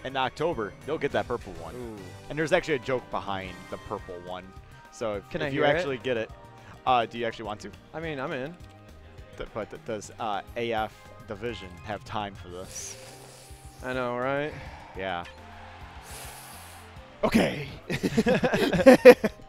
in October, you'll get that purple one. Ooh. And there's actually a joke behind the purple one. So if you hear actually get it, do you actually want to? I mean, I'm in. But does AF Division have time for this? I know, right? Yeah. Okay.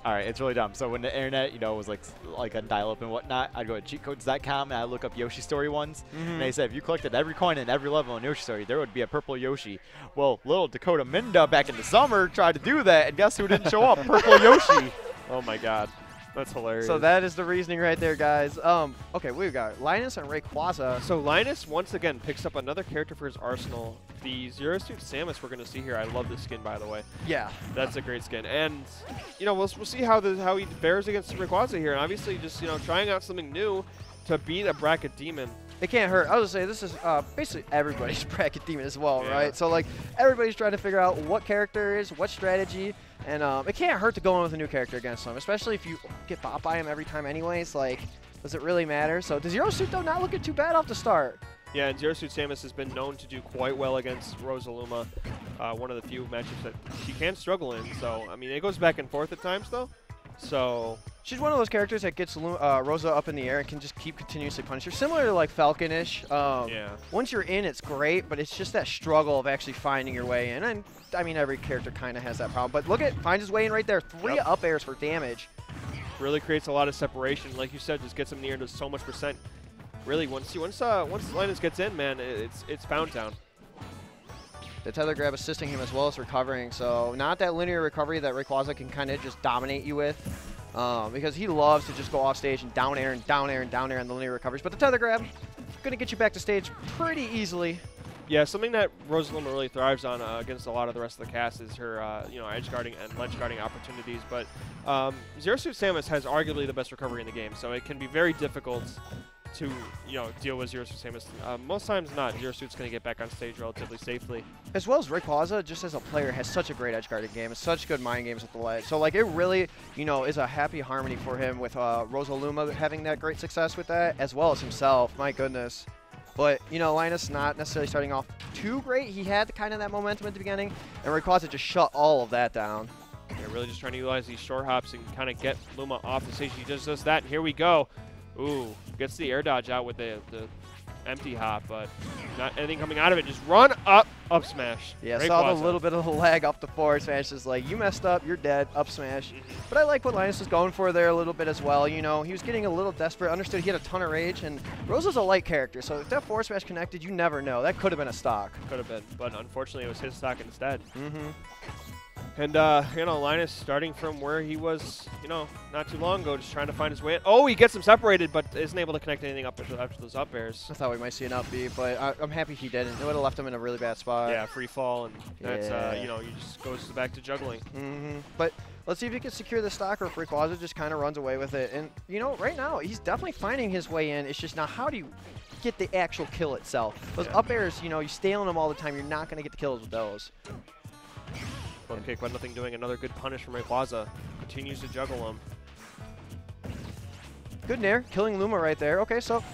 All right, it's really dumb. So when the internet, was like on dial-up and whatnot, I'd go to cheatcodes.com and I'd look up Yoshi Story ones. And they said if you collected every coin in every level in Yoshi Story, there would be a purple Yoshi. Well, little Dakota Minda back in the summer tried to do that, and guess who didn't show up? Purple Yoshi. Oh my God. That's hilarious. So that is the reasoning right there, guys. Okay, we've got Linus and Rayquaza. So Linus once again picks up another character for his arsenal. The Zero Suit Samus we're going to see here. I love this skin, by the way. Yeah. That's a great skin. And, we'll see how he fares against Rayquaza here. And obviously just, trying out something new to beat a bracket demon. It can't hurt. I was going to say, this is basically everybody's bracket demon as well, Yeah. right? So, like, everybody's trying to figure out what character is, what strategy. And it can't hurt to go in with a new character against him, especially if you get bought by him every time anyways. Like, does it really matter? So, does Zero Suit, though, not looking too bad off the start? Yeah, and Zero Suit Samus has been known to do quite well against RosaLuma, one of the few matchups that she can struggle in. So, I mean, it goes back and forth at times, though. So she's one of those characters that gets Rosa up in the air and can just keep continuously punishing her. Similar to, like, Falconish. Yeah. Once you're in, it's great, but it's just that struggle of actually finding your way in. And, I mean, every character kind of has that problem. But look at, finds his way in right there. 3 up airs for damage. Really creates a lot of separation. Like you said, just gets him near to so much percent. Really, once Linus gets in, man, it's Pound Town. The tether grab assisting him as well as recovering. So not that linear recovery that Rayquaza can kind of just dominate you with. Because he loves to just go off stage and down air and down air and down air on the linear recoveries. But the tether grab, going to get you back to stage pretty easily. Yeah, something that RosaLuma really thrives on against a lot of the rest of the cast is her, edge guarding and ledge guarding opportunities. But Zero Suit Samus has arguably the best recovery in the game, so it can be very difficult to, deal with Zero Suit Samus. Most times not. Zero Suit's going to get back on stage relatively safely. As well as Rayquaza, just as a player, has such a great edge guarding game. It's such good mind games with the ledge. So, like, it really, is a happy harmony for him with RosaLuma having that great success with that, as well as himself. My goodness. But, Linus not necessarily starting off too great. He had kind of that momentum at the beginning, and Rayquaza just shut all of that down. They're really just trying to utilize these short hops and kind of get Luma off the stage. He just does that, and here we go. Ooh, gets the air dodge out with the empty hop, but not anything coming out of it. Just run up smash. Yeah, Rayquaza. saw the little bit of the lag off the forward smash. Just like, you messed up, you're dead, up smash. But I like what Linus was going for there a little bit as well. He was getting a little desperate, understood he had a ton of rage, and Rosa's a light character, so if that forward smash connected, you never know. That could have been a stock. Could have been, but unfortunately it was his stock instead. Mm-hmm. And, Linus starting from where he was, not too long ago, just trying to find his way in. Oh, he gets him separated, but isn't able to connect anything up after those up airs. I thought we might see an up B, but I'm happy he didn't. It would have left him in a really bad spot. Yeah, free fall, and that's, he just goes back to juggling. Mm-hmm. But let's see if he can secure the stock, or if Rayquaza just kind of runs away with it. And, right now, he's definitely finding his way in. It's just now, how do you get the actual kill itself? Those up airs, you're stealing them all the time. You're not going to get the kills with those. One kick, but nothing doing. Another good punish from Rayquaza. Continues to juggle him. Good nair, killing Luma right there. Okay, so,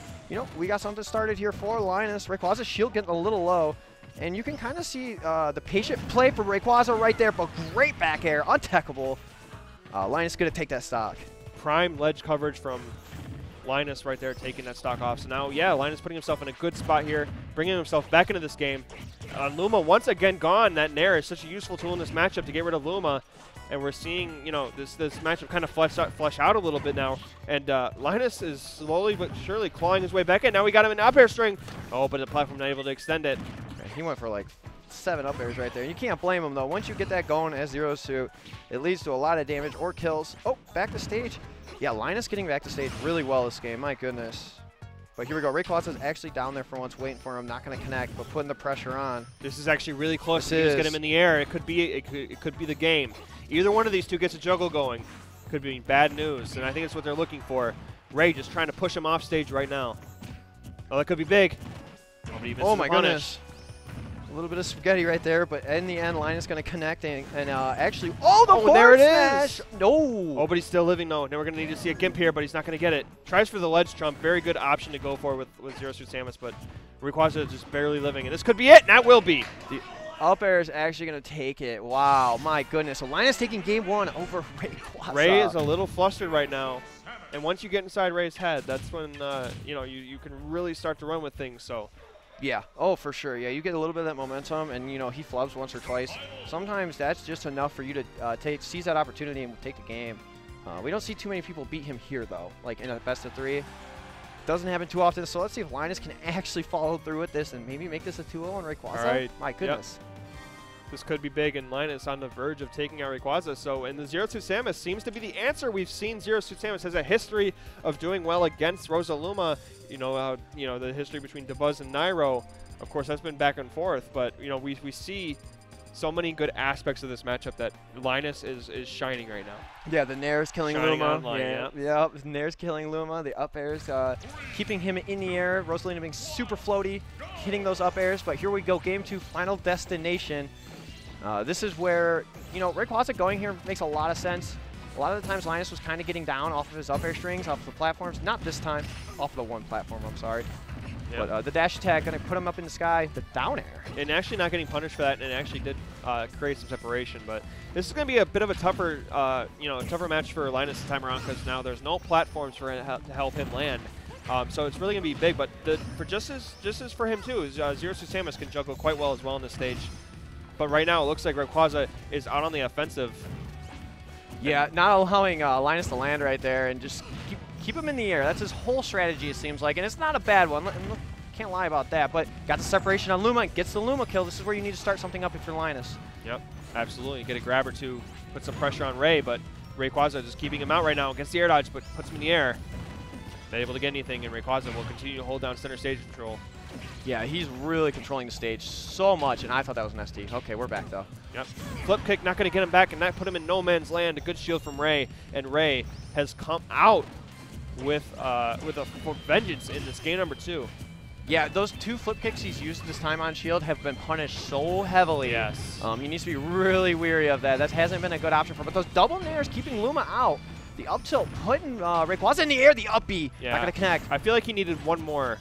we got something started here for Linus. Rayquaza's shield getting a little low. And you can kind of see the patient play for Rayquaza right there, but great back air, untechable. Linus going to take that stock. Prime ledge coverage from Linus right there, taking that stock off. So now, yeah, Linus putting himself in a good spot here, bringing himself back into this game. Luma once again gone. That nair is such a useful tool in this matchup to get rid of Luma. And we're seeing, this matchup kind of flesh out a little bit now. And Linus is slowly but surely clawing his way back in. Now we got him in up air string. Oh, but the platform not able to extend it. He went for like 7 up airs right there. You can't blame him, though. Once you get that going as Zero Suit, it leads to a lot of damage or kills. Oh, back to stage. Yeah, Linus getting back to stage really well this game. My goodness. But here we go. Rayquaza's actually down there for once, waiting for him. Not going to connect, but putting the pressure on. This is actually really close. If you just get him in the air, it could be the game. Either one of these two gets a juggle going. Could be bad news, and I think it's what they're looking for. Ray just trying to push him off stage right now. Oh, that could be big. Oh my goodness. A little bit of spaghetti right there, but in the end, Linus going to connect and actually. Oh, there it smash. is. No. Oh, but he's still living though. Now we're going to need to see a Gimp here, but he's not going to get it. Tries for the ledge trump. Very good option to go for with Zero Suit Samus, but Rayquaza is just barely living, and this could be it. And that will be. up air is actually going to take it. Wow, my goodness. So Linus taking game 1 over Rayquaza. Ray is a little flustered right now. And once you get inside Ray's head, that's when, you know, you can really start to run with things. So. Yeah, oh, for sure. Yeah, you get a little bit of that momentum, and, you know, he flubs once or twice. Sometimes that's just enough for you to seize that opportunity and take the game. We don't see too many people beat him here, though, like in a best of 3. Doesn't happen too often, so let's see if Linus can actually follow through with this and maybe make this a 2-0 on Rayquaza. All right. My goodness. Yep. This could be big, and Linus on the verge of taking out Rayquaza. So, and the 0-2 Samus seems to be the answer. We've seen 0-2 Samus has a history of doing well against RosaLuma. You know, the history between DeBuzz and Nairo. Of course, that's been back and forth, but you know, we see so many good aspects of this matchup that Linus is shining right now. Yeah, the Nair's killing Shining Luma. online, yeah, Nair's killing Luma. The up airs keeping him in the air. RosaLuma being super floaty, hitting those up airs. But here we go, game 2, final destination. This is where, you know, Rayquaza going here makes a lot of sense. A lot of the times Linus was kind of getting down off of his up air strings, off the platforms. Not this time, off the one platform, I'm sorry. Yep. But the dash attack going to put him up in the sky, the down air. And actually not getting punished for that, and it actually did create some separation. But this is going to be a bit of a tougher, tougher match for Linus this time around, because now there's no platforms for him to help him land. So it's really going to be big. But for just as for him too, 0-2 Samus can juggle quite well as well on this stage. But right now it looks like Rayquaza is out on the offensive. Yeah, not allowing Linus to land right there and just keep him in the air. That's his whole strategy, it seems like, and it's not a bad one. Can't lie about that. But got the separation on Luma, gets the Luma kill. This is where you need to start something up if you're Linus. Yep, absolutely. Get a grab or two, put some pressure on Ray, but Rayquaza just keeping him out right now against the air dodge, but puts him in the air. Not able to get anything, and Rayquaza will continue to hold down center stage control. Yeah, he's really controlling the stage so much, and I thought that was an ST. Okay, we're back, though. Yep. Flip kick, not going to get him back, and that put him in no man's land. A good shield from Ray, and Ray has come out with a vengeance in this game number 2. Yeah, those 2 flip kicks he's used this time on shield have been punished so heavily. Yes. He needs to be really weary of that. That hasn't been a good option for him. But those double nairs keeping Luma out. The up tilt putting Rayquaza in the air. The up B. Yeah. Not going to connect. I feel like he needed one more.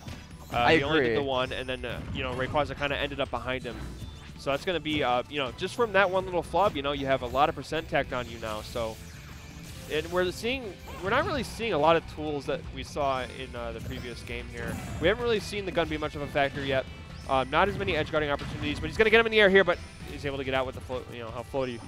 I he only agree. did the one, and then, Rayquaza kind of ended up behind him. So that's going to be, just from that one little flub, you have a lot of percent tacked on you now. So, and we're not really seeing a lot of tools that we saw in the previous game here. We haven't really seen the gun be much of a factor yet. Not as many edge guarding opportunities, but he's going to get him in the air here, but he's able to get out with the float, how floaty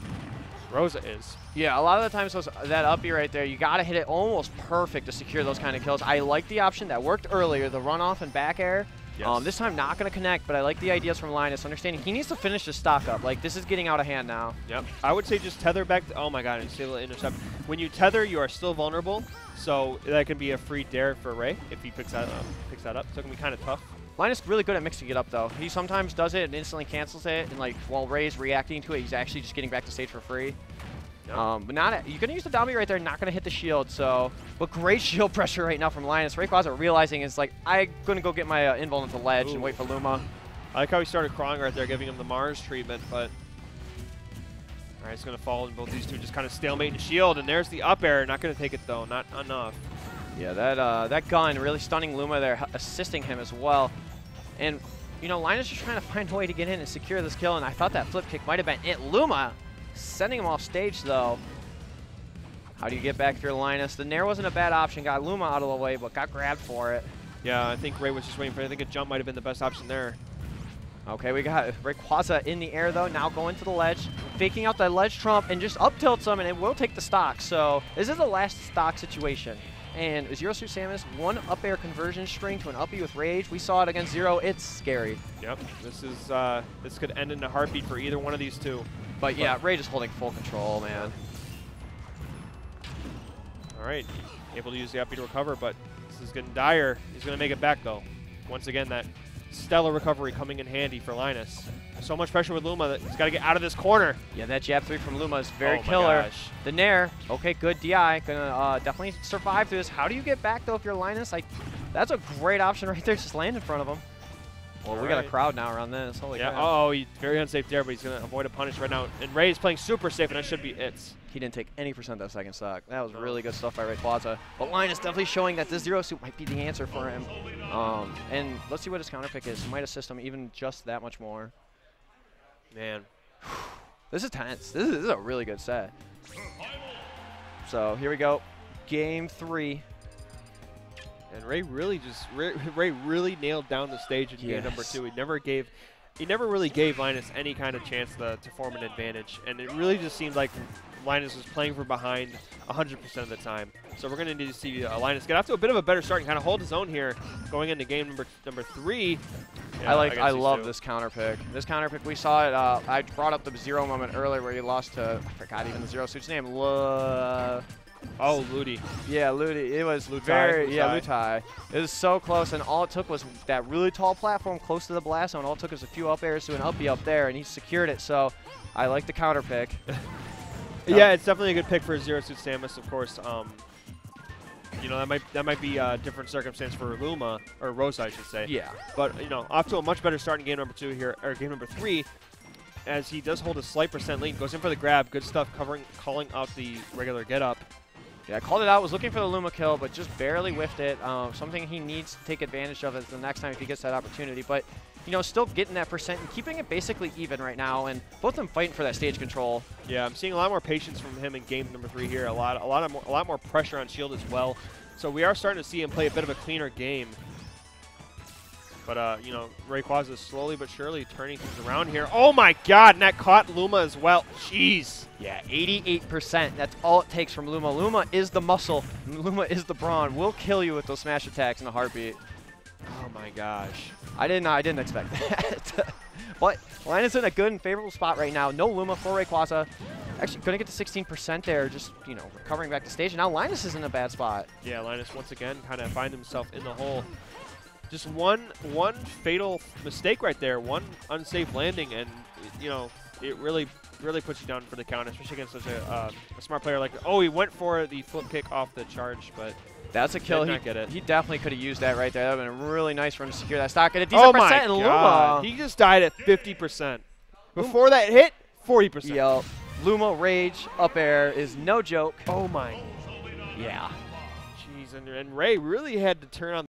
Rosa is. Yeah, a lot of the times that up B right there, you got to hit it almost perfect to secure those kind of kills. I like the option that worked earlier, the runoff and back air. Yes. This time not going to connect, but I like the ideas from Linus, understanding he needs to finish the stock up. Like, this is getting out of hand now. Yep. I would say just tether back. Oh my God, he's able to intercept. When you tether, you are still vulnerable, so that can be a free dare for Ray if he picks that up. So it can be kind of tough. Linus really good at mixing it up, though. He sometimes does it and instantly cancels it, and like while Ray's reacting to it, he's actually just getting back to stage for free. Yep. But you're going to use the down B right there, not going to hit the shield. So, but great shield pressure right now from Linus. Rayquaza realizing is like, I'm going to go get my invuln at the ledge and wait for Luma. I like how he started crawling right there, giving him the Mars treatment, but all right, it's going to fall, and both these two just kind of stalemate in shield, and there's the up air. Not going to take it, though. Not enough. Yeah, that gun really stunning Luma there, assisting him as well. And, Linus just trying to find a way to get in and secure this kill, and I thought that flip kick might have been it. Luma sending him off stage, though. How do you get back through Linus? The nair wasn't a bad option. Got Luma out of the way, but got grabbed for it. Yeah, I think Ray was just waiting for it. I think a jump might have been the best option there. Okay, we got Rayquaza in the air, though, now going to the ledge, faking out that ledge trump, and just up tilts him, and it will take the stock. So this is the last stock situation. And 0-2 Samus, one up air conversion string to an up B with Rage. We saw it against Zero. It's scary. Yep, this could end in a heartbeat for either one of these two. But yeah, Rage is holding full control, man. All right, able to use the up B to recover, but this is getting dire. He's going to make it back, though. Once again, that stellar recovery coming in handy for Linus. So much pressure with Luma that he's got to get out of this corner. Yeah, that jab 3 from Luma is very Oh my killer. gosh. The nair, okay, good DI. Gonna definitely survive through this. How do you get back, though, if you're Linus? That's a great option right there. Just land in front of him. Well, we got a crowd now around this. Holy crap. Oh, he's very unsafe there, but he's going to avoid a punish right now. And Ray's playing super safe, and that should be it. He didn't take any % that second stock. That was really good stuff by Rayquaza. But Linus definitely showing that this Zero Suit might be the answer for him. And let's see what his counter pick is. He might assist him even just that much more. Man. This is tense. This is a really good set. So here we go. Game 3. And Ray really Ray really nailed down the stage in game number 2. He never really gave Linus any kind of chance to form an advantage, and it really just seemed like Linus was playing from behind 100% of the time. So we're going to need to see Linus get off to a bit of a better start and kind of hold his own here going into game number 3. Yeah, I love this counter pick. This counter pick, we saw it. I brought up the Zero moment earlier where he lost to, I forgot even the Zero suit's name. Oh, Ludi. Yeah, Ludi. It was Lutai. It was so close, and all it took was that really tall platform close to the blast zone. All it took was a few up airs to an uppy up there, and he secured it. So I like the counter pick. Yeah, it's definitely a good pick for Zero Suit Samus, of course. You know, that might be a different circumstance for Luma, or Rosa, I should say. Yeah. But, you know, off to a much better start in game number 2 here, or game number 3, as he does hold a slight percent lead. Goes in for the grab. Good stuff, calling out the regular get up. Yeah, I called it out. Was looking for the Luma kill, but just barely whiffed it. Something he needs to take advantage of the next time if he gets that opportunity. But, you know, still getting that percent and keeping it basically even right now. And both of them fighting for that stage control. Yeah, I'm seeing a lot more patience from him in game number 3 here. A lot more pressure on shield as well. So we are starting to see him play a bit of a cleaner game. But, you know, Rayquaza is slowly but surely turning things around here. Oh, my God, and that caught Luma as well. Jeez. Yeah, 88%. That's all it takes from Luma. Luma is the muscle. Luma is the brawn. We'll kill you with those smash attacks in a heartbeat. Oh, my gosh. I didn't expect that. But Linus in a good and favorable spot right now. No Luma for Rayquaza. Actually, couldn't get to 16% there, just, you know, recovering back to stage. And now Linus is in a bad spot. Yeah, Linus once again kind of find himself in the hole. Just one fatal mistake right there, one unsafe landing, and, you know, it really puts you down for the count, especially against such a smart player like, oh, he went for the flip kick off the charge, but that's a kill. He definitely could have used that right there. That would have been really nice for him to secure that stock. At a decent percent in Luma. He just died at 50%. Before that hit, 40%. Yo, Luma Rage up air is no joke. Oh, my. Yeah. Jeez, and Ray really had to turn on